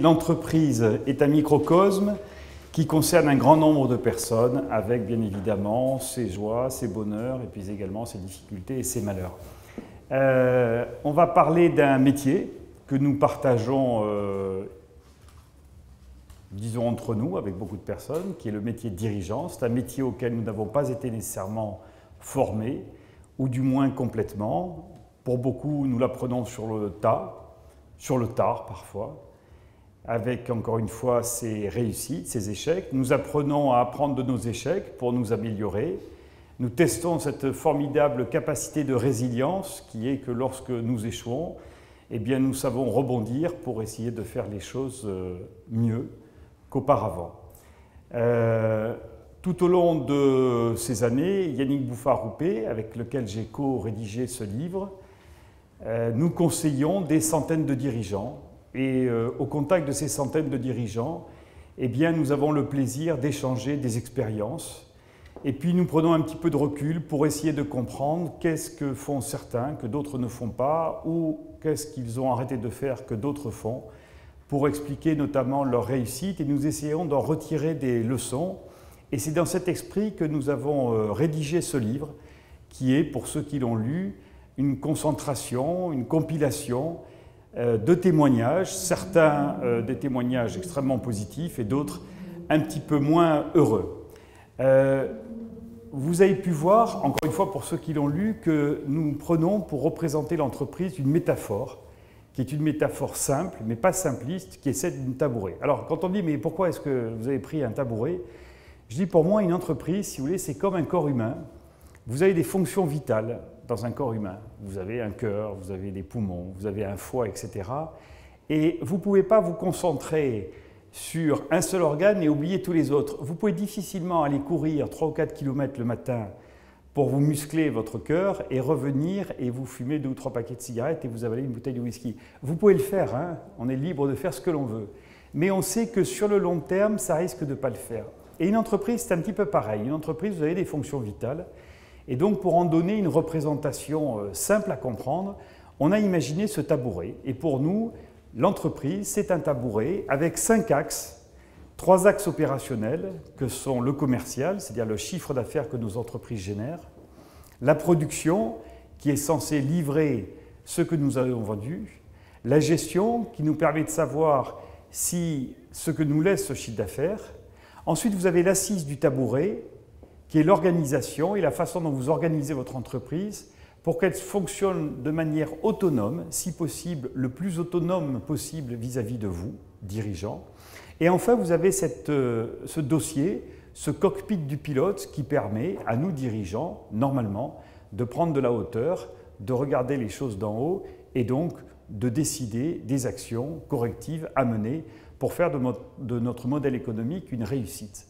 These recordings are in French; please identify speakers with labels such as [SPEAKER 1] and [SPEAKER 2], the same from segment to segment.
[SPEAKER 1] L'entreprise est un microcosme qui concerne un grand nombre de personnes avec bien évidemment ses joies, ses bonheurs et puis également ses difficultés et ses malheurs. On va parler d'un métier que nous partageons, disons entre nous, avec beaucoup de personnes, qui est le métier de dirigeant. C'est un métier auquel nous n'avons pas été nécessairement formés, ou du moins complètement. Pour beaucoup, nous l'apprenons sur le tas, sur le tard parfois, avec encore une fois ses réussites, ses échecs. Nous apprenons à apprendre de nos échecs pour nous améliorer. Nous testons cette formidable capacité de résilience qui est que lorsque nous échouons, eh bien nous savons rebondir pour essayer de faire les choses mieux qu'auparavant. Tout au long de ces années, Yannick Bouffard-Roupé, avec lequel j'ai co-rédigé ce livre, nous conseillons des centaines de dirigeants. Et au contact de ces centaines de dirigeants, eh bien, nous avons le plaisir d'échanger des expériences. Et puis nous prenons un petit peu de recul pour essayer de comprendre qu'est-ce que font certains que d'autres ne font pas, ou qu'est-ce qu'ils ont arrêté de faire que d'autres font, pour expliquer notamment leur réussite. Et nous essayons d'en retirer des leçons. Et c'est dans cet esprit que nous avons rédigé ce livre, qui est, pour ceux qui l'ont lu, une concentration, une compilation de témoignages, certains des témoignages extrêmement positifs et d'autres un petit peu moins heureux. Vous avez pu voir, encore une fois pour ceux qui l'ont lu, que nous prenons pour représenter l'entreprise une métaphore, qui est une métaphore simple, mais pas simpliste, qui est celle d'une tabouret. Alors quand on dit « mais pourquoi est-ce que vous avez pris un tabouret ?» Je dis pour moi une entreprise, si vous voulez, c'est comme un corps humain. Vous avez des fonctions vitales dans un corps humain. Vous avez un cœur, vous avez des poumons, vous avez un foie, etc. Et vous ne pouvez pas vous concentrer sur un seul organe et oublier tous les autres. Vous pouvez difficilement aller courir 3 ou 4 km le matin pour vous muscler votre cœur et revenir et vous fumer 2 ou 3 paquets de cigarettes et vous avaler une bouteille de whisky. Vous pouvez le faire, hein, on est libre de faire ce que l'on veut. Mais on sait que sur le long terme, ça risque de ne pas le faire. Et une entreprise, c'est un petit peu pareil. Une entreprise, vous avez des fonctions vitales. Et donc, pour en donner une représentation simple à comprendre, on a imaginé ce tabouret. Et pour nous, l'entreprise, c'est un tabouret avec 5 axes. 3 axes opérationnels, que sont le commercial, c'est-à-dire le chiffre d'affaires que nos entreprises génèrent, la production, qui est censée livrer ce que nous avons vendu, la gestion, qui nous permet de savoir si ce que nous laisse ce chiffre d'affaires. Ensuite, vous avez l'assise du tabouret, qui est l'organisation et la façon dont vous organisez votre entreprise pour qu'elle fonctionne de manière autonome, si possible, le plus autonome possible vis-à-vis de vous, dirigeants. Et enfin, vous avez ce dossier, ce cockpit du pilote qui permet à nous, dirigeants, normalement, de prendre de la hauteur, de regarder les choses d'en haut et donc de décider des actions correctives à mener pour faire de notre modèle économique une réussite.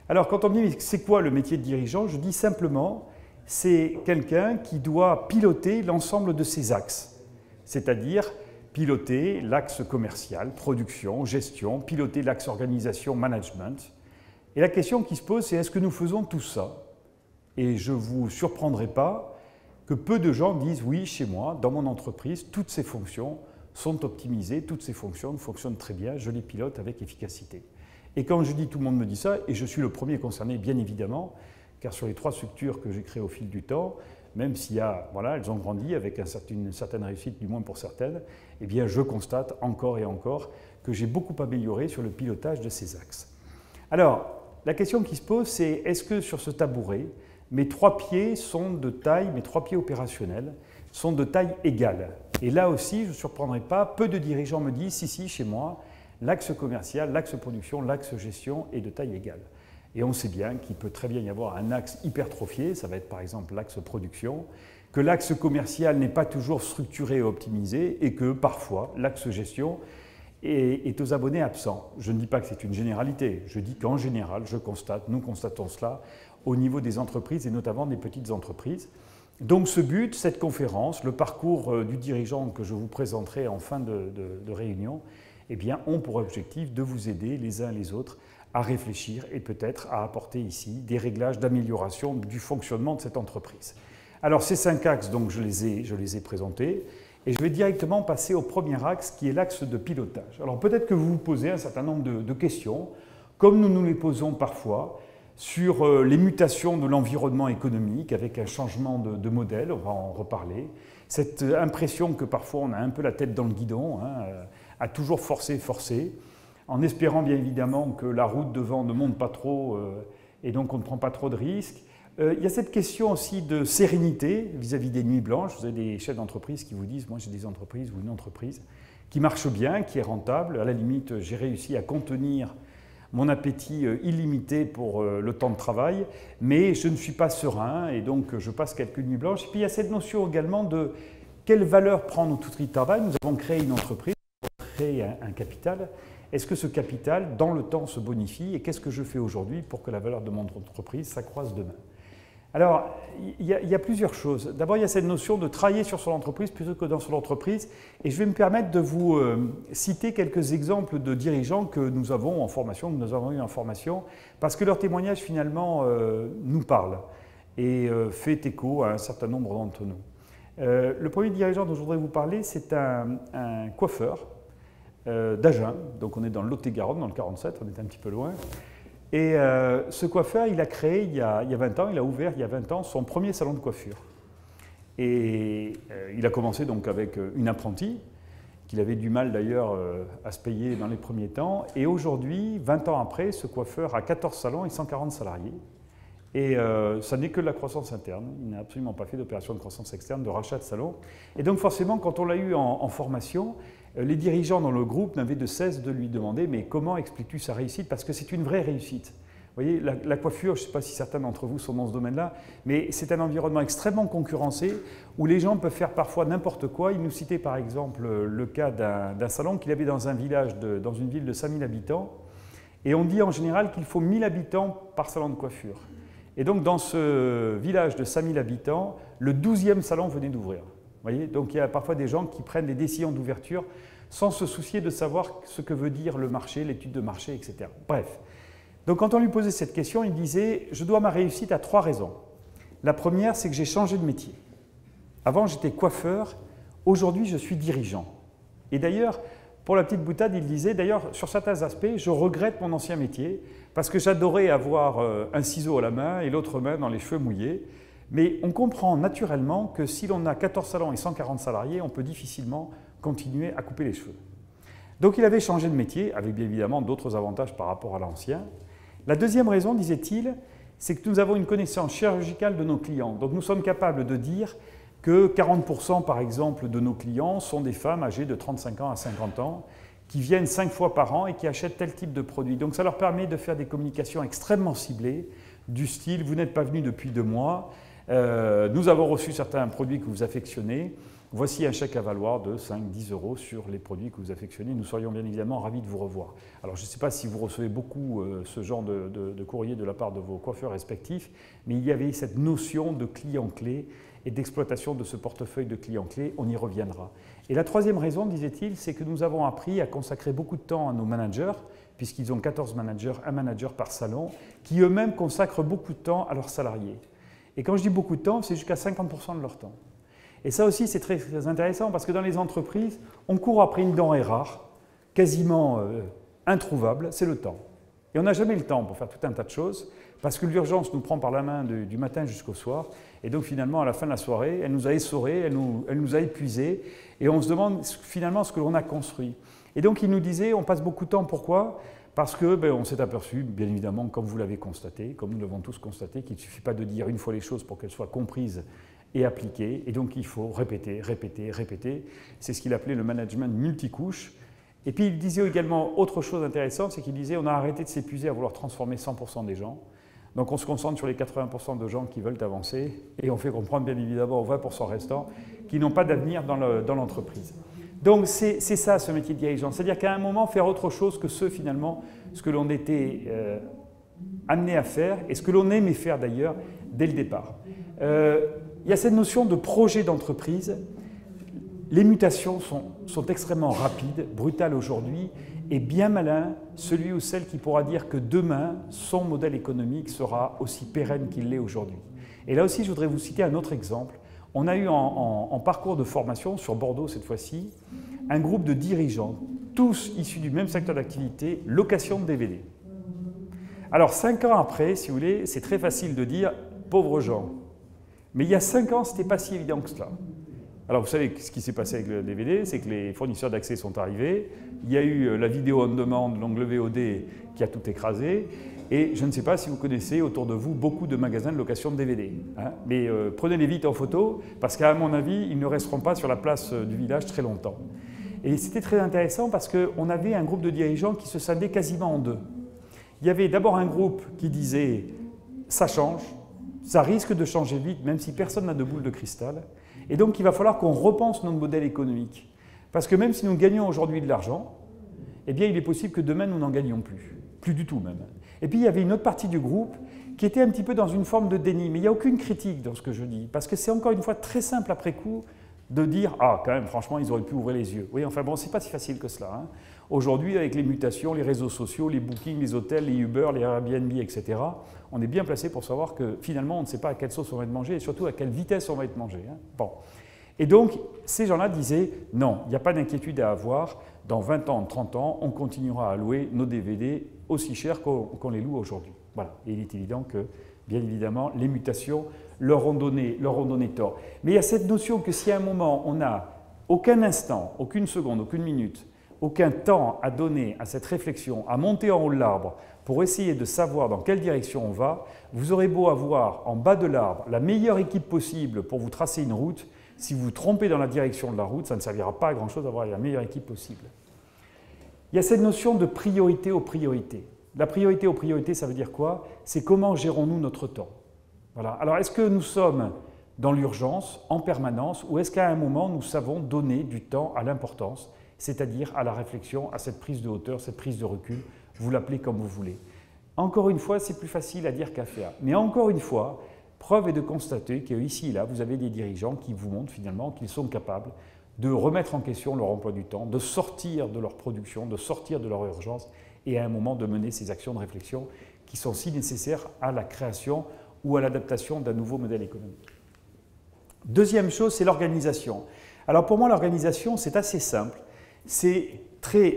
[SPEAKER 1] Alors, quand on me dit « c'est quoi le métier de dirigeant ?» je dis simplement « c'est quelqu'un qui doit piloter l'ensemble de ses axes », c'est-à-dire piloter l'axe commercial, production, gestion, piloter l'axe organisation, management. Et la question qui se pose, c'est est-ce que nous faisons tout ça? Et je ne vous surprendrai pas que peu de gens disent « oui, chez moi, dans mon entreprise, toutes ces fonctions sont optimisées, toutes ces fonctions fonctionnent très bien, je les pilote avec efficacité ». Et quand je dis tout le monde me dit ça, et je suis le premier concerné bien évidemment, car sur les 3 structures que j'ai créées au fil du temps, même si elles ont grandi avec une certaine réussite, du moins pour certaines, eh bien je constate encore et encore que j'ai beaucoup amélioré sur le pilotage de ces axes. Alors, la question qui se pose, c'est est-ce que sur ce tabouret, mes 3 pieds sont de taille, mes 3 pieds opérationnels sont de taille égale? Et là aussi, je ne surprendrai pas, peu de dirigeants me disent si, chez moi, l'axe commercial, l'axe production, l'axe gestion est de taille égale. Et on sait bien qu'il peut très bien y avoir un axe hypertrophié, ça va être par exemple l'axe production, que l'axe commercial n'est pas toujours structuré et optimisé et que parfois l'axe gestion est aux abonnés absents. Je ne dis pas que c'est une généralité, je dis qu'en général, nous constatons cela au niveau des entreprises et notamment des petites entreprises. Donc ce but, cette conférence, le parcours du dirigeant que je vous présenterai en fin de réunion, eh bien, ont pour objectif de vous aider les uns les autres à réfléchir et peut-être à apporter ici des réglages d'amélioration du fonctionnement de cette entreprise. Alors ces 5 axes, donc, je les ai présentés Et je vais directement passer au premier axe qui est l'axe de pilotage. Alors peut-être que vous vous posez un certain nombre de questions, comme nous nous les posons parfois, sur les mutations de l'environnement économique avec un changement de modèle, on va en reparler. Cette impression que parfois on a un peu la tête dans le guidon, à toujours forcer, en espérant bien évidemment que la route devant ne monte pas trop et donc on ne prend pas trop de risques. Il y a cette question aussi de sérénité vis-à-vis des nuits blanches. Vous avez des chefs d'entreprise qui vous disent « moi j'ai des entreprises ou une entreprise qui marche bien, qui est rentable, à la limite j'ai réussi à contenir mon appétit illimité pour le temps de travail, mais je ne suis pas serein et donc je passe quelques nuits blanches ». Et puis il y a cette notion également de quelle valeur prend notre outil de travail. Nous avons créé une entreprise, créé un capital. Est-ce que ce capital, dans le temps, se bonifie et qu'est-ce que je fais aujourd'hui pour que la valeur de mon entreprise s'accroisse demain? Alors, il y a plusieurs choses. D'abord, il y a cette notion de travailler sur son entreprise plutôt que dans son entreprise. Et je vais me permettre de vous citer quelques exemples de dirigeants que nous avons en formation, que nous avons eu en formation, parce que leur témoignage, finalement, nous parle et fait écho à un certain nombre d'entre nous. Le premier dirigeant dont je voudrais vous parler, c'est un coiffeur d'Agen. Donc, on est dans le Lot-et-Garonne, dans le 47, on est un petit peu loin. Et ce coiffeur, il a créé il y a 20 ans, il a ouvert il y a 20 ans son premier salon de coiffure. Et il a commencé donc avec une apprentie, qu'il avait du mal d'ailleurs à se payer dans les premiers temps. Et aujourd'hui, 20 ans après, ce coiffeur a 14 salons et 140 salariés. Et ça n'est que de la croissance interne. Il n'a absolument pas fait d'opération de croissance externe, de rachat de salons. Et donc forcément, quand on l'a eu en formation, les dirigeants dans le groupe n'avaient de cesse de lui demander « mais comment expliques-tu sa réussite ?» Parce que c'est une vraie réussite. Vous voyez, la coiffure, je ne sais pas si certains d'entre vous sont dans ce domaine-là, mais c'est un environnement extrêmement concurrencé où les gens peuvent faire parfois n'importe quoi. Il nous citait par exemple le cas d'un salon qu'il avait dans un village, dans une ville de 5000 habitants. Et on dit en général qu'il faut 1000 habitants par salon de coiffure. Et donc dans ce village de 5000 habitants, le 12e salon venait d'ouvrir. Voyez, donc il y a parfois des gens qui prennent des décisions d'ouverture sans se soucier de savoir ce que veut dire le marché, l'étude de marché, etc. Bref. Donc quand on lui posait cette question, il disait « je dois ma réussite à 3 raisons. La première, c'est que j'ai changé de métier. Avant, j'étais coiffeur, aujourd'hui, je suis dirigeant. Et d'ailleurs, pour la petite boutade, il disait « d'ailleurs, sur certains aspects, je regrette mon ancien métier parce que j'adorais avoir un ciseau à la main et l'autre main dans les cheveux mouillés. Mais on comprend naturellement que si l'on a 14 salons et 140 salariés, on peut difficilement continuer à couper les cheveux. » Donc il avait changé de métier, avec bien évidemment d'autres avantages par rapport à l'ancien. La deuxième raison, disait-il, c'est que nous avons une connaissance chirurgicale de nos clients. Donc nous sommes capables de dire que 40% par exemple de nos clients sont des femmes âgées de 35 ans à 50 ans qui viennent 5 fois par an et qui achètent tel type de produit. Donc ça leur permet de faire des communications extrêmement ciblées, du style « vous n'êtes pas venu depuis 2 mois ». Nous avons reçu certains produits que vous affectionnez. Voici un chèque à valoir de 5-10 € sur les produits que vous affectionnez. Nous serions bien évidemment ravis de vous revoir. Alors je ne sais pas si vous recevez beaucoup ce genre de courrier de la part de vos coiffeurs respectifs, mais il y avait cette notion de client clé et d'exploitation de ce portefeuille de clients clés. On y reviendra. Et la troisième raison, disait-il, c'est que nous avons appris à consacrer beaucoup de temps à nos managers, puisqu'ils ont 14 managers, un manager par salon, qui eux-mêmes consacrent beaucoup de temps à leurs salariés. Et quand je dis beaucoup de temps, c'est jusqu'à 50% de leur temps. Et ça aussi, c'est très, très intéressant parce que dans les entreprises, on court après une denrée rare, quasiment introuvable, c'est le temps. Et on n'a jamais le temps pour faire tout un tas de choses parce que l'urgence nous prend par la main du matin jusqu'au soir. Et donc finalement, à la fin de la soirée, elle nous a essorés, elle nous a épuisés et on se demande finalement ce que l'on a construit. Et donc il nous disait, on passe beaucoup de temps, pourquoi ? Parce qu'on s'est aperçu, bien évidemment, comme vous l'avez constaté, comme nous l'avons tous constaté, qu'il ne suffit pas de dire une fois les choses pour qu'elles soient comprises et appliquées. Et donc, il faut répéter, répéter, répéter. C'est ce qu'il appelait le management multicouche. Et puis, il disait également autre chose intéressante, c'est qu'il disait on a arrêté de s'épuiser à vouloir transformer 100% des gens. Donc, on se concentre sur les 80% de gens qui veulent avancer et on fait comprendre, bien évidemment, aux 20% restants qui n'ont pas d'avenir dans l'entreprise. Donc c'est ça ce métier de dirigeant, c'est-à-dire qu'à un moment faire autre chose que ce que l'on était amené à faire et ce que l'on aimait faire d'ailleurs dès le départ. Il y a cette notion de projet d'entreprise. Les mutations sont extrêmement rapides, brutales aujourd'hui et bien malin celui ou celle qui pourra dire que demain son modèle économique sera aussi pérenne qu'il l'est aujourd'hui. Et là aussi je voudrais vous citer un autre exemple. On a eu en parcours de formation, sur Bordeaux cette fois-ci, un groupe de dirigeants, tous issus du même secteur d'activité, location de DVD. Alors 5 ans après, si vous voulez, c'est très facile de dire « pauvres gens ». Mais il y a 5 ans, ce n'était pas si évident que cela. Alors vous savez ce qui s'est passé avec le DVD, c'est que les fournisseurs d'accès sont arrivés, il y a eu la vidéo on demande, l'onglet VOD qui a tout écrasé, et je ne sais pas si vous connaissez autour de vous beaucoup de magasins de location de DVD. Hein, mais prenez-les vite en photo, parce qu'à mon avis, ils ne resteront pas sur la place du village très longtemps. Et c'était très intéressant parce qu'on avait un groupe de dirigeants qui se scindait quasiment en deux. Il y avait d'abord un groupe qui disait « ça change ». Ça risque de changer vite, même si personne n'a de boule de cristal. Et donc, il va falloir qu'on repense notre modèle économique. Parce que même si nous gagnons aujourd'hui de l'argent, eh bien, il est possible que demain, nous n'en gagnions plus. Plus du tout, même. Et puis, il y avait une autre partie du groupe qui était un petit peu dans une forme de déni. Mais il n'y a aucune critique dans ce que je dis. Parce que c'est encore une fois très simple après coup de dire « Ah, quand même, franchement, ils auraient pu ouvrir les yeux. » Oui, enfin bon, c'est pas si facile que cela. Hein. Aujourd'hui, avec les mutations, les réseaux sociaux, les bookings, les hôtels, les Uber, les Airbnb, etc., on est bien placé pour savoir que finalement, on ne sait pas à quelle sauce on va être mangé et surtout à quelle vitesse on va être mangé. Hein. Bon. Et donc, ces gens-là disaient « Non, il n'y a pas d'inquiétude à avoir. Dans 20 ans, 30 ans, on continuera à louer nos DVD aussi cher qu'on les loue aujourd'hui. » Voilà. Et il est évident que, bien évidemment, les mutations leur ont donné tort. Mais il y a cette notion que si à un moment, on n'a aucun instant, aucune seconde, aucune minute, aucun temps à donner à cette réflexion, à monter en haut de l'arbre pour essayer de savoir dans quelle direction on va, vous aurez beau avoir en bas de l'arbre la meilleure équipe possible pour vous tracer une route, si vous vous trompez dans la direction de la route, ça ne servira pas à grand-chose d'avoir la meilleure équipe possible. Il y a cette notion de priorité aux priorités. La priorité aux priorités, ça veut dire quoi? C'est comment gérons-nous notre temps. Voilà. Alors, est-ce que nous sommes dans l'urgence, en permanence, ou est-ce qu'à un moment, nous savons donner du temps à l'importance, c'est-à-dire à la réflexion, à cette prise de hauteur, cette prise de recul, vous l'appelez comme vous voulez. Encore une fois, c'est plus facile à dire qu'à faire. Mais encore une fois, preuve est de constater qu'ici et là, vous avez des dirigeants qui vous montrent finalement qu'ils sont capables de remettre en question leur emploi du temps, de sortir de leur production, de sortir de leur urgence et à un moment de mener ces actions de réflexion qui sont si nécessaires à la création ou à l'adaptation d'un nouveau modèle économique. Deuxième chose, c'est l'organisation. Alors pour moi, l'organisation, c'est assez simple.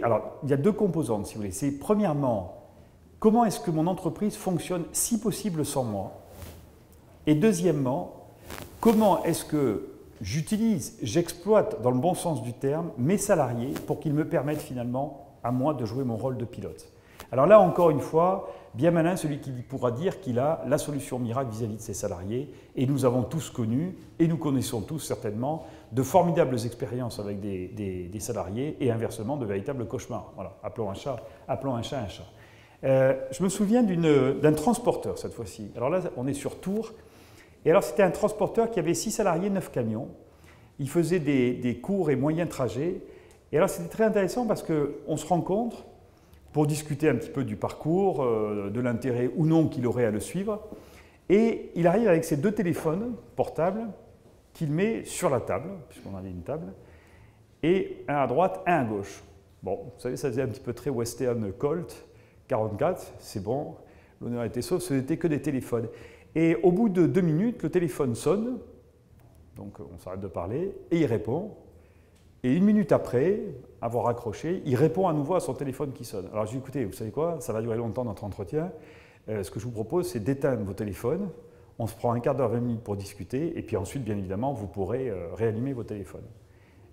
[SPEAKER 1] Alors, il y a deux composantes, si vous voulez. C'est premièrement, comment est-ce que mon entreprise fonctionne si possible sans moi? Et deuxièmement, comment est-ce que j'exploite dans le bon sens du terme mes salariés pour qu'ils me permettent finalement à moi de jouer mon rôle de pilote? Alors là, encore une fois, bien malin celui qui pourra dire qu'il a la solution miracle vis-à-vis de ses salariés. Et nous avons tous connu, et nous connaissons tous certainement, de formidables expériences avec des salariés et inversement de véritables cauchemars. Voilà, appelons un chat un chat. Je me souviens d'un transporteur cette fois-ci. Alors là, on est sur Tours. Et alors, c'était un transporteur qui avait 6 salariés, 9 camions. Il faisait des courts et moyens trajets. Et alors, c'était très intéressant parce qu'on se rencontre pour discuter un petit peu du parcours, de l'intérêt ou non qu'il aurait à le suivre. Et il arrive avec ses 2 téléphones portables qu'il met sur la table, puisqu'on avait une table, et un à droite, un à gauche. Bon, vous savez, ça faisait un petit peu très western Colt, 44, c'est bon, l'honneur était sauf, ce n'était que des téléphones. Et au bout de 2 minutes, le téléphone sonne, donc on s'arrête de parler, et il répond. Et 1 minute après avoir raccroché, il répond à nouveau à son téléphone qui sonne. Alors je lui dis, écoutez, vous savez quoi, ça va durer longtemps notre entretien, ce que je vous propose, c'est d'éteindre vos téléphones, on se prend un quart d'heure, 20 minutes pour discuter, et puis ensuite, bien évidemment, vous pourrez réanimer vos téléphones.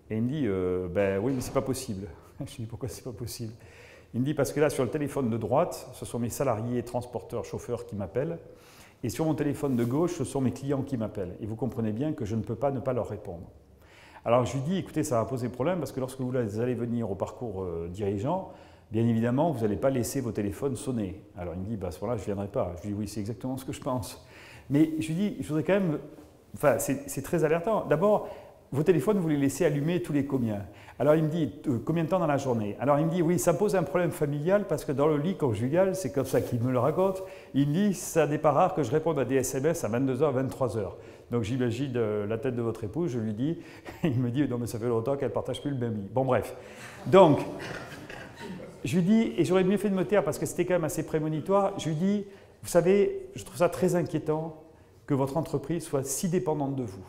[SPEAKER 1] Et il me dit, ben oui, mais c'est pas possible. Je lui dis, pourquoi c'est pas possible? Il me dit, parce que là, sur le téléphone de droite, ce sont mes salariés, transporteurs, chauffeurs qui m'appellent, et sur mon téléphone de gauche, ce sont mes clients qui m'appellent. Et vous comprenez bien que je ne peux pas ne pas leur répondre. Alors je lui dis, écoutez, ça va poser problème, parce que lorsque vous allez venir au parcours dirigeant, bien évidemment, vous n'allez pas laisser vos téléphones sonner. Alors il me dit, bah, à ce moment-là, je ne viendrai pas. Je lui dis, oui, c'est exactement ce que je pense. Mais je lui dis, je voudrais quand même, enfin, c'est très alertant. D'abord, vos téléphones, vous les laissez allumer tous les combien? Alors il me dit, combien de temps dans la journée? Alors il me dit, oui, ça pose un problème familial parce que dans le lit conjugal, c'est comme ça qu'il me le raconte, il me dit, ça n'est pas rare que je réponde à des SMS à 22h, 23h. Donc j'imagine la tête de votre épouse, je lui dis, il me dit, non mais ça fait longtemps qu'elle ne partage plus le même lit. Bon bref, donc je lui dis, et j'aurais mieux fait de me taire parce que c'était quand même assez prémonitoire, je lui dis, vous savez, je trouve ça très inquiétant que votre entreprise soit si dépendante de vous.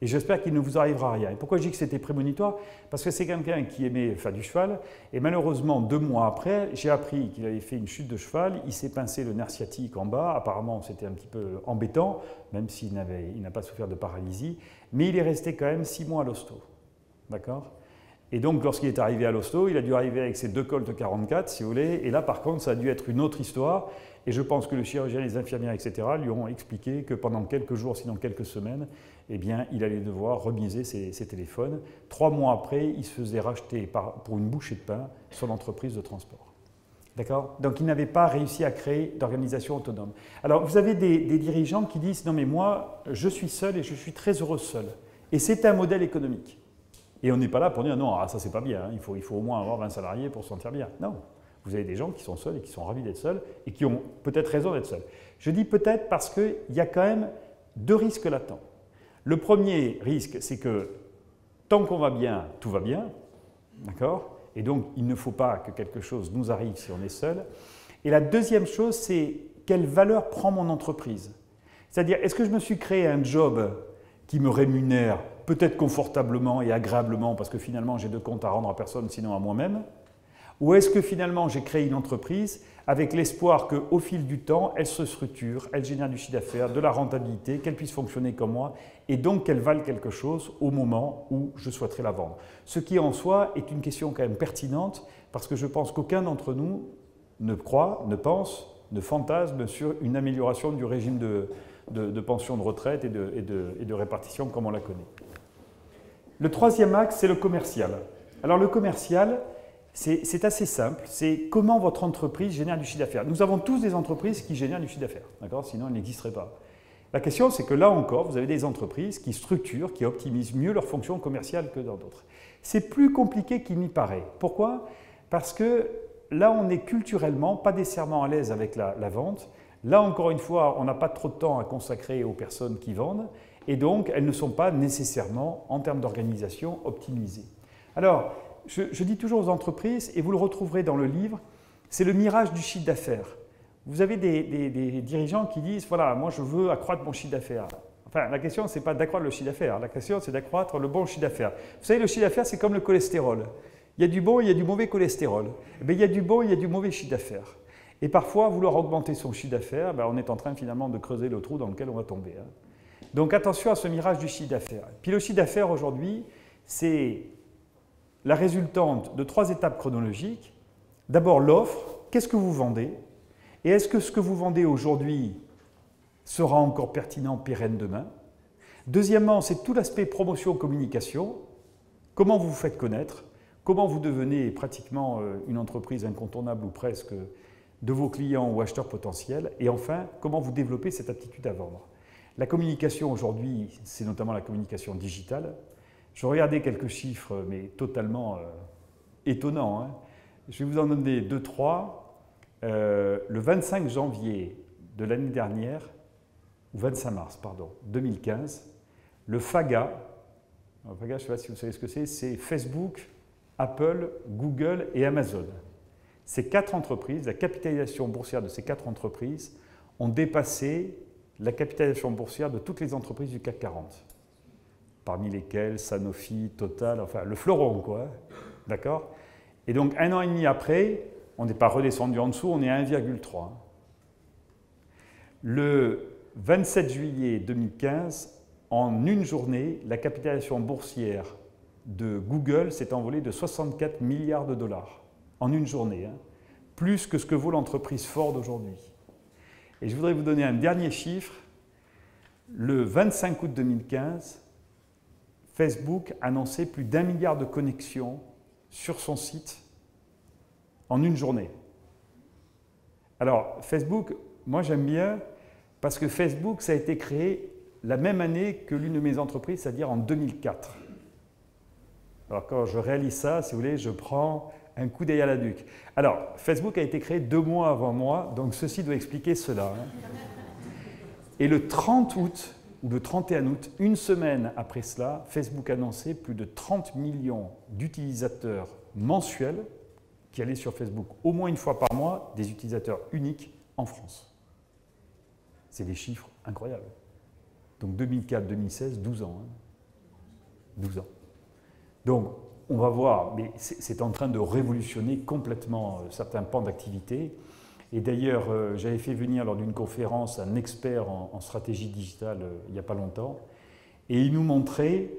[SPEAKER 1] Et j'espère qu'il ne vous arrivera rien. Et pourquoi je dis que c'était prémonitoire? Parce que c'est quelqu'un qui aimait faire du cheval. Et malheureusement, 2 mois après, j'ai appris qu'il avait fait une chute de cheval. Il s'est pincé le nerf sciatique en bas. Apparemment, c'était un petit peu embêtant, même s'il n'a pas souffert de paralysie. Mais il est resté quand même 6 mois à l'hosto. D'accord? Et donc, lorsqu'il est arrivé à l'hosto, il a dû arriver avec ses 2 Colt 44, si vous voulez. Et là, par contre, ça a dû être une autre histoire. Et je pense que le chirurgien, les infirmières, etc., lui ont expliqué que pendant quelques jours, sinon quelques semaines, eh bien, il allait devoir remiser ses téléphones. 3 mois après, il se faisait racheter pour une bouchée de pain son entreprise de transport. D'accord? Donc, il n'avait pas réussi à créer d'organisation autonome. Alors, vous avez des dirigeants qui disent « Non, mais moi, je suis seul et je suis très heureux seul. » Et c'est un modèle économique. Et on n'est pas là pour dire « Non, ça, c'est pas bien. Hein. Il faut au moins avoir 20 salariés pour se sentir bien. » Non. Vous avez des gens qui sont seuls et qui sont ravis d'être seuls et qui ont peut-être raison d'être seuls. Je dis peut-être parce qu'il y a quand même 2 risques latents. Le premier risque, c'est que tant qu'on va bien, tout va bien. D'accord? Et donc, il ne faut pas que quelque chose nous arrive si on est seul. Et la deuxième chose, c'est quelle valeur prend mon entreprise? C'est-à-dire, est-ce que je me suis créé un job qui me rémunère peut-être confortablement et agréablement parce que finalement, j'ai de comptes à rendre à personne, sinon à moi-même? Ou est-ce que finalement j'ai créé une entreprise avec l'espoir qu'au fil du temps, elle se structure, elle génère du chiffre d'affaires, de la rentabilité, qu'elle puisse fonctionner comme moi et donc qu'elle vale quelque chose au moment où je souhaiterais la vendre. Ce qui en soi est une question quand même pertinente parce que je pense qu'aucun d'entre nous ne croit, ne pense, ne fantasme sur une amélioration du régime de pension de retraite et de répartition comme on la connaît. Le troisième axe, c'est le commercial. Alors le commercial, c'est assez simple, c'est comment votre entreprise génère du chiffre d'affaires. Nous avons tous des entreprises qui génèrent du chiffre d'affaires, d'accord? Sinon elles n'existeraient pas. La question, c'est que là encore, vous avez des entreprises qui structurent, qui optimisent mieux leur fonction commerciale que dans d'autres. C'est plus compliqué qu'il n'y paraît. Pourquoi? Parce que là, on est culturellement pas nécessairement à l'aise avec la vente. Là, encore une fois, on n'a pas trop de temps à consacrer aux personnes qui vendent et donc elles ne sont pas nécessairement, en termes d'organisation, optimisées. Alors, je dis toujours aux entreprises, et vous le retrouverez dans le livre, c'est le mirage du chiffre d'affaires. Vous avez des dirigeants qui disent, voilà, moi je veux accroître mon chiffre d'affaires. Enfin, la question, ce n'est pas d'accroître le chiffre d'affaires, la question, c'est d'accroître le bon chiffre d'affaires. Vous savez, le chiffre d'affaires, c'est comme le cholestérol. Il y a du bon et il y a du mauvais cholestérol. Il y a du bon et il y a du mauvais chiffre d'affaires. Et parfois, vouloir augmenter son chiffre d'affaires, on est en train finalement de creuser le trou dans lequel on va tomber. Donc attention à ce mirage du chiffre d'affaires. Puis le chiffre d'affaires aujourd'hui, c'est la résultante de 3 étapes chronologiques. D'abord l'offre, qu'est-ce que vous vendez? Et est-ce que ce que vous vendez aujourd'hui sera encore pertinent, pérenne demain? Deuxièmement, c'est tout l'aspect promotion-communication. Comment vous vous faites connaître? Comment vous devenez pratiquement une entreprise incontournable ou presque de vos clients ou acheteurs potentiels? Et enfin, comment vous développez cette aptitude à vendre? La communication aujourd'hui, c'est notamment la communication digitale. Je regardais quelques chiffres, mais totalement étonnants. Hein. Je vais vous en donner 2-3. Le 25 janvier de l'année dernière, ou 25 mars, pardon, 2015, le FAGA, je ne sais pas si vous savez ce que c'est Facebook, Apple, Google et Amazon. Ces 4 entreprises, la capitalisation boursière de ces 4 entreprises ont dépassé la capitalisation boursière de toutes les entreprises du CAC 40. Parmi lesquelles Sanofi, Total, enfin le fleuron, quoi. D'accord? Et donc, 1 an et demi après, on n'est pas redescendu en dessous, on est à 1,3. Le 27 juillet 2015, en une journée, la capitalisation boursière de Google s'est envolée de 64 milliards de dollars. En une journée, hein. Plus que ce que vaut l'entreprise Ford aujourd'hui. Et je voudrais vous donner un dernier chiffre. Le 25 août 2015, Facebook annonçait plus d'1 milliard de connexions sur son site en une journée. Alors, Facebook, moi j'aime bien parce que Facebook, ça a été créé la même année que l'une de mes entreprises, c'est-à-dire en 2004. Alors, quand je réalise ça, si vous voulez, je prends un coup d'œil à la nuque. Alors, Facebook a été créé 2 mois avant moi, donc ceci doit expliquer cela. Hein. Et le 30 août, ou le 31 août, une semaine après cela, Facebook annonçait plus de 30 millions d'utilisateurs mensuels qui allaient sur Facebook au moins une fois par mois, des utilisateurs uniques en France. C'est des chiffres incroyables. Donc 2004-2016, 12 ans. Hein. 12 ans. Donc, on va voir, mais c'est en train de révolutionner complètement certains pans d'activité. Et d'ailleurs, j'avais fait venir lors d'une conférence un expert en stratégie digitale il n'y a pas longtemps, et il nous montrait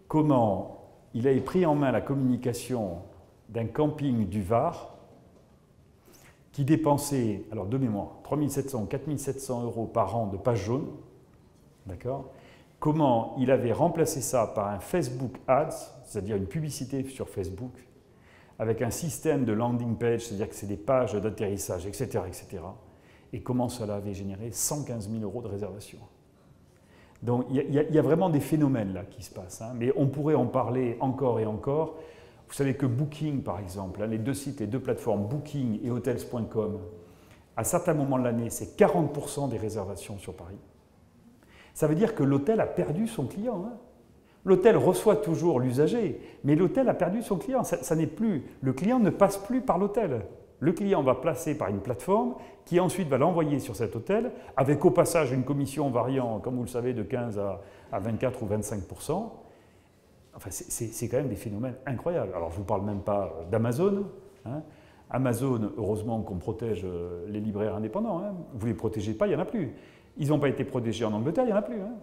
[SPEAKER 1] comment il avait pris en main la communication d'un camping du Var qui dépensait, alors de mémoire, 3 700 ou 4 700 € par an de pages jaunes, d'accord ? Comment il avait remplacé ça par un Facebook Ads, c'est-à-dire une publicité sur Facebook, avec un système de landing page, c'est-à-dire que c'est des pages d'atterrissage, etc., etc. Et comment cela avait généré 115 000 € de réservation. Donc il y a vraiment des phénomènes là qui se passent, hein, mais on pourrait en parler encore et encore. Vous savez que Booking, par exemple, hein, les deux sites, les deux plateformes, Booking et Hotels.com, à certains moments de l'année, c'est 40% des réservations sur Paris. Ça veut dire que l'hôtel a perdu son client. Hein. L'hôtel reçoit toujours l'usager, mais l'hôtel a perdu son client. Ça n'est plus. Le client ne passe plus par l'hôtel. Le client va passer par une plateforme qui ensuite va l'envoyer sur cet hôtel, avec au passage une commission variant, comme vous le savez, de 15 à 24 ou 25%. Enfin, c'est quand même des phénomènes incroyables. Alors, je ne vous parle même pas d'Amazon. Hein. Amazon, heureusement qu'on protège les libraires indépendants. Hein. Vous ne les protégez pas, il n'y en a plus. Ils n'ont pas été protégés en Angleterre, il n'y en a plus. Hein.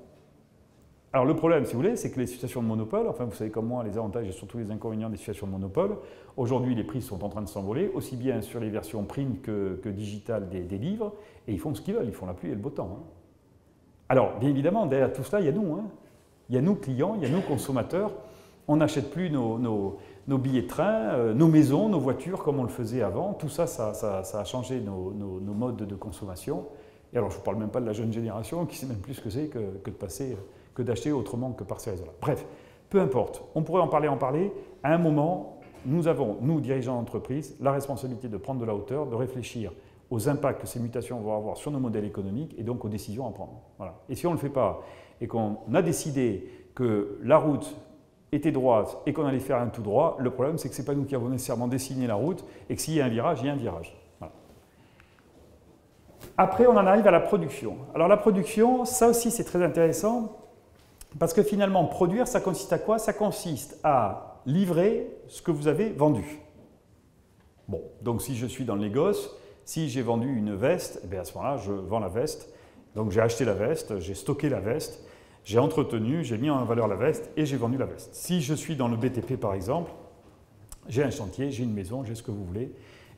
[SPEAKER 1] Alors le problème, si vous voulez, c'est que les situations de monopole, enfin vous savez comme moi les avantages et surtout les inconvénients des situations de monopole, aujourd'hui les prix sont en train de s'envoler, aussi bien sur les versions print que digitales des livres, et ils font ce qu'ils veulent, ils font la pluie et le beau temps. Hein. Alors bien évidemment, derrière tout cela, il y a nous. Hein. Il y a nous clients, il y a nous consommateurs. On n'achète plus nos billets de train, nos maisons, nos voitures comme on le faisait avant. Tout ça, ça a changé nos modes de consommation. Et alors je ne vous parle même pas de la jeune génération qui ne sait même plus ce que c'est que d'acheter autrement que par ces réseaux-là. Bref, peu importe, on pourrait en parler. À un moment, nous avons, nous, dirigeants d'entreprise, la responsabilité de prendre de la hauteur, de réfléchir aux impacts que ces mutations vont avoir sur nos modèles économiques et donc aux décisions à prendre. Voilà. Et si on ne le fait pas et qu'on a décidé que la route était droite et qu'on allait faire un tout droit, le problème c'est que ce n'est pas nous qui avons nécessairement dessiné la route et que s'il y a un virage, il y a un virage. Voilà. Après, on en arrive à la production. Alors la production, ça aussi c'est très intéressant. Parce que finalement, produire, ça consiste à quoi? Ça consiste à livrer ce que vous avez vendu. Bon, donc si je suis dans le négoce, si j'ai vendu une veste, eh bien à ce moment-là, je vends la veste. Donc j'ai acheté la veste, j'ai stocké la veste, j'ai entretenu, j'ai mis en valeur la veste et j'ai vendu la veste. Si je suis dans le BTP par exemple, j'ai un chantier, j'ai une maison, j'ai ce que vous voulez.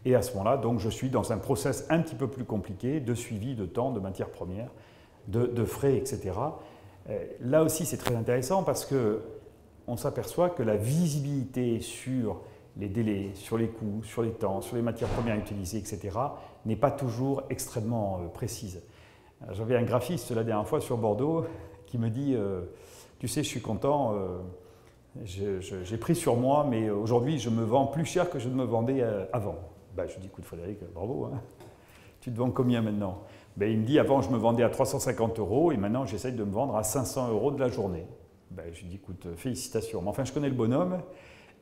[SPEAKER 1] Et à ce moment-là, donc je suis dans un process un petit peu plus compliqué de suivi de temps, de matières premières, de frais, etc. Là aussi, c'est très intéressant parce qu'on s'aperçoit que la visibilité sur les délais, sur les coûts, sur les temps, sur les matières premières utilisées, etc., n'est pas toujours extrêmement précise. J'avais un graphiste la dernière fois sur Bordeaux qui me dit tu sais, je suis content, j'ai pris sur moi, mais aujourd'hui, je me vends plus cher que je ne me vendais avant. Ben, je lui dis écoute Frédéric, bravo, hein. Tu te vends combien maintenant? Ben, il me dit, avant, je me vendais à 350 € et maintenant, j'essaye de me vendre à 500 € de la journée. Ben, je lui dis, écoute, félicitations. Mais enfin, je connais le bonhomme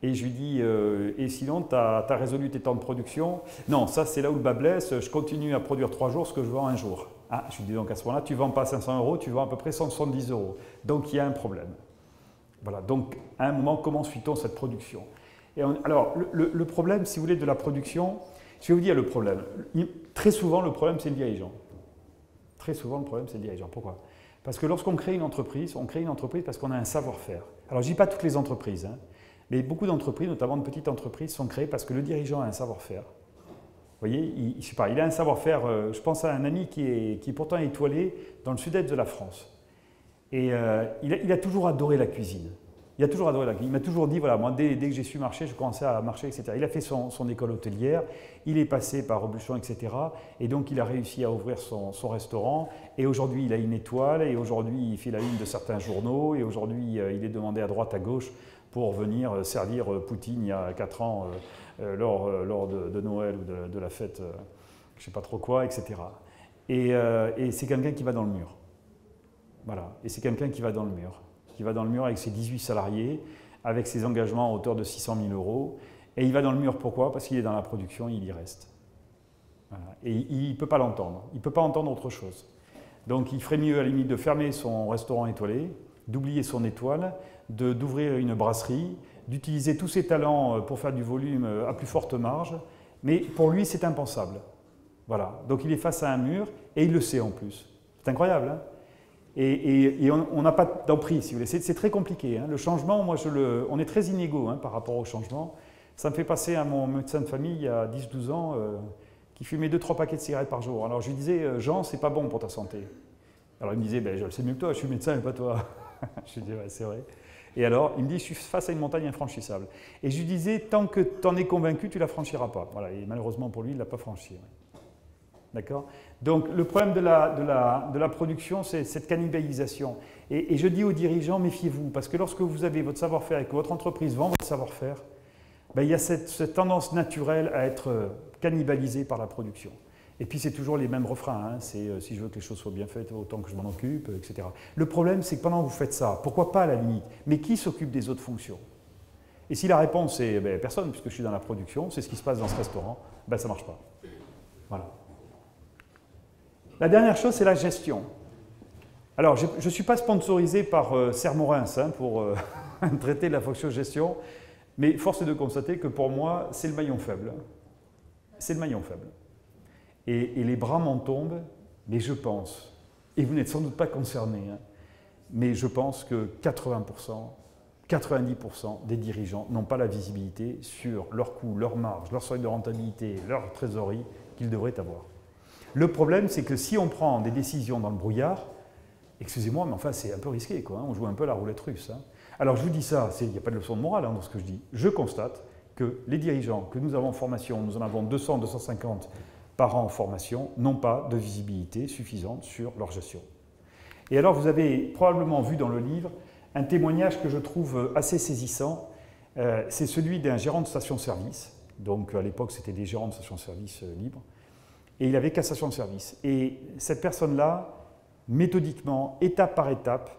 [SPEAKER 1] et je lui dis, et sinon, tu as résolu tes temps de production? Non, ça, c'est là où le bas blesse. Je continue à produire 3 jours ce que je vends un jour. Ah, je lui dis donc à ce moment-là, tu ne vends pas 500 €, tu vends à peu près 170 €. Donc, il y a un problème. Voilà, donc, à un moment, comment suit-on cette production? Et alors, le problème, si vous voulez, de la production, je vais vous dire le problème. Très souvent, le problème, c'est le dirigeant. Très souvent, le problème, c'est le dirigeant. Pourquoi? Parce que lorsqu'on crée une entreprise, on crée une entreprise parce qu'on a un savoir-faire. Alors, je ne dis pas toutes les entreprises, hein, mais beaucoup d'entreprises, notamment de petites entreprises, sont créées parce que le dirigeant a un savoir-faire. Vous voyez, je sais pas, il a un savoir-faire, je pense à un ami qui est pourtant étoilé dans le sud-est de la France. Et il a toujours adoré la cuisine. Il a toujours adoré la cuisine. Il m'a toujours dit, voilà, moi, dès que j'ai su marcher, je commençais à marcher, etc. Il a fait son école hôtelière, il est passé par Robuchon, etc. Et donc, il a réussi à ouvrir son restaurant. Et aujourd'hui, il a une étoile. Et aujourd'hui, il fait la une de certains journaux. Et aujourd'hui, il est demandé à droite, à gauche pour venir servir Poutine il y a 4 ans lors de Noël ou de la fête, je ne sais pas trop quoi, etc. Et c'est quelqu'un qui va dans le mur. Voilà. Et c'est quelqu'un qui va dans le mur. Qui va dans le mur avec ses 18 salariés, avec ses engagements à hauteur de 600 000 €. Et il va dans le mur pourquoi? Parce qu'il est dans la production, il y reste. Voilà. Et il ne peut pas l'entendre. Il ne peut pas entendre autre chose. Donc il ferait mieux à la limite de fermer son restaurant étoilé d'oublier son étoile, d'ouvrir une brasserie, d'utiliser tous ses talents pour faire du volume à plus forte marge, mais pour lui, c'est impensable. Voilà. Donc il est face à un mur, et il le sait en plus. C'est incroyable, hein? Et on n'a pas d'emprise, si vous voulez. C'est très compliqué, hein. Le changement, moi, on est très inégaux, hein, par rapport au changement. Ça me fait passer à mon médecin de famille, il y a 10-12 ans, qui fumait 2-3 paquets de cigarettes par jour. Alors je lui disais, Jean, c'est pas bon pour ta santé. Alors il me disait, ben, je le sais mieux que toi, je suis médecin et pas toi. Je lui disais, ouais, c'est vrai. Et alors, il me dit, je suis face à une montagne infranchissable. Et je lui disais, tant que tu en es convaincu, tu ne la franchiras pas. Voilà, et malheureusement pour lui, il ne l'a pas franchi. Ouais. D'accord? Donc, le problème de la production, c'est cette cannibalisation. Et je dis aux dirigeants, méfiez-vous, parce que lorsque vous avez votre savoir-faire et que votre entreprise vend votre savoir-faire, ben, il y a cette tendance naturelle à être cannibalisée par la production. Et puis, c'est toujours les mêmes refrains, hein. C'est si je veux que les choses soient bien faites, autant que je m'en occupe, etc. Le problème, c'est que pendant que vous faites ça, pourquoi pas à la limite, mais qui s'occupe des autres fonctions? Et si la réponse est ben, personne, puisque je suis dans la production, c'est ce qui se passe dans ce restaurant, ben, ça ne marche pas. Voilà. La dernière chose, c'est la gestion. Alors, je ne suis pas sponsorisé par Sermorins hein, pour traiter de la fonction gestion, mais force est de constater que pour moi, c'est le maillon faible. C'est le maillon faible. Et les bras m'en tombent, mais je pense, et vous n'êtes sans doute pas concernés, hein, mais je pense que 80%, 90% des dirigeants n'ont pas la visibilité sur leurs coûts, leurs marges, leur seuil de rentabilité, leur trésorerie qu'ils devraient avoir. Le problème, c'est que si on prend des décisions dans le brouillard, excusez-moi, mais enfin c'est un peu risqué, quoi, hein, on joue un peu à la roulette russe. Hein. Alors je vous dis ça, il n'y a pas de leçon de morale hein, dans ce que je dis. Je constate que les dirigeants que nous avons en formation, nous en avons 200, 250 par an en formation, n'ont pas de visibilité suffisante sur leur gestion. Et alors vous avez probablement vu dans le livre un témoignage que je trouve assez saisissant, c'est celui d'un gérant de station-service, donc à l'époque c'était des gérants de station-service libres, et il avait qu'à station-service. Et cette personne-là, méthodiquement, étape par étape,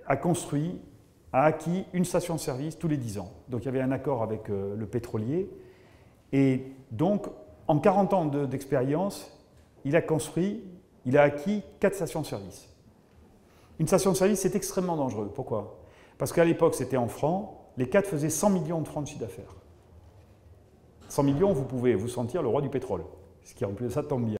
[SPEAKER 1] a acquis une station-service tous les 10 ans. Donc il y avait un accord avec le pétrolier, et donc en 40 ans d'expérience, il a acquis 4 stations-service. Une station-service, c'est extrêmement dangereux. Pourquoi? Parce qu'à l'époque, c'était en francs, les 4 faisaient 100 millions de francs de chiffre d'affaires. 100 millions, vous pouvez vous sentir le roi du pétrole. Ce qui en plus de ça tombe bien.